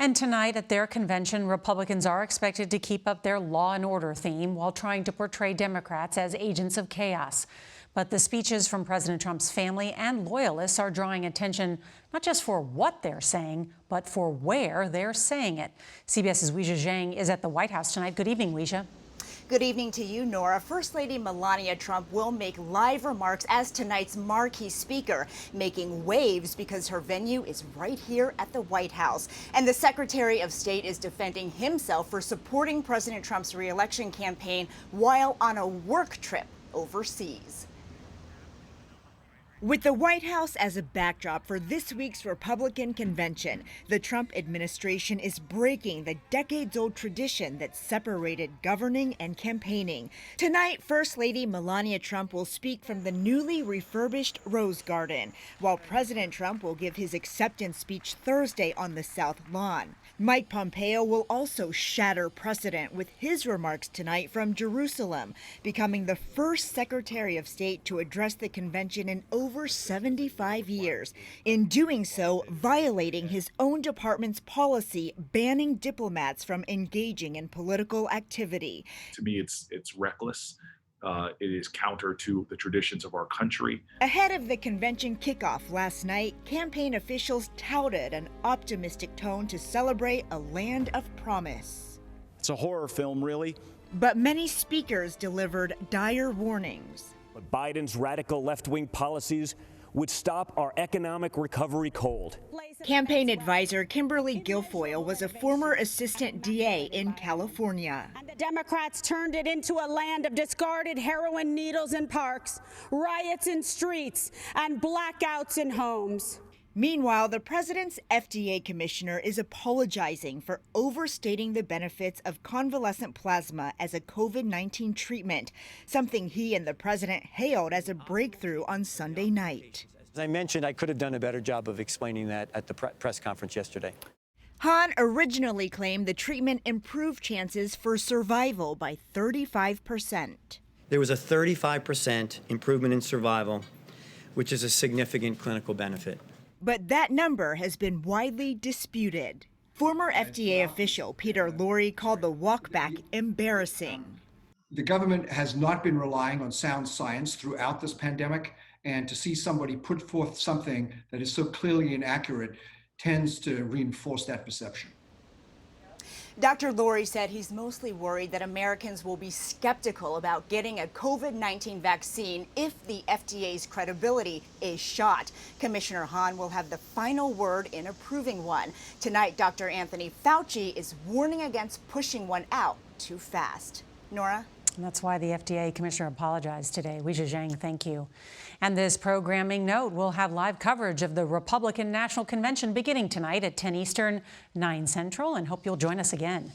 And tonight at their convention, Republicans are expected to keep up their law and order theme while trying to portray Democrats as agents of chaos. But the speeches from President Trump's family and loyalists are drawing attention not just for what they're saying, but for where they're saying it. CBS's Weijia Jiang is at the White House tonight. Good evening, Weijia. Good evening to you, Nora. First Lady Melania Trump will make live remarks as tonight's marquee speaker, making waves because her venue is right here at the White House. And the Secretary of State is defending himself for supporting President Trump's re-election campaign while on a work trip overseas. With the White House as a backdrop for this week's Republican convention, the Trump administration is breaking the decades-old tradition that separated governing and campaigning. Tonight, First Lady Melania Trump will speak from the newly refurbished Rose Garden, while President Trump will give his acceptance speech Thursday on the South Lawn. Mike Pompeo will also shatter precedent with his remarks tonight from Jerusalem, becoming the first Secretary of State to address the convention in over 75 years. In doing so, violating his own department's policy banning diplomats from engaging in political activity. To me, it's reckless. It is counter to the traditions of our country. Ahead of the convention kickoff last night, campaign officials touted an optimistic tone to celebrate a land of promise. It's a horror film, really. But many speakers delivered dire warnings. But Biden's radical left-wing policies would stop our economic recovery cold. Campaign advisor Kimberly Guilfoyle was a former assistant DA in California. And the Democrats turned it into a land of discarded heroin needles in parks, riots in streets, and blackouts in homes. Meanwhile, the president's FDA commissioner is apologizing for overstating the benefits of convalescent plasma as a COVID-19 treatment, something he and the president hailed as a breakthrough on Sunday night. As I mentioned, I could have done a better job of explaining that at the press conference yesterday. Hahn originally claimed the treatment improved chances for survival by 35%. There was a 35% improvement in survival, which is a significant clinical benefit. But that number has been widely disputed. Former FDA official Peter Lorre called the walkback embarrassing. The government has not been relying on sound science throughout this pandemic, and to see somebody put forth something that is so clearly inaccurate tends to reinforce that perception. Dr. Lorre said he's mostly worried that Americans will be skeptical about getting a COVID-19 vaccine if the FDA's credibility is shot. Commissioner Hahn will have the final word in approving one. Tonight, Dr. Anthony Fauci is warning against pushing one out too fast. Nora? And that's why the FDA commissioner apologized today. Weijia Jiang, thank you. And this programming note, we'll have live coverage of the Republican National Convention beginning tonight at 10 Eastern, 9 Central, and hope you'll join us again.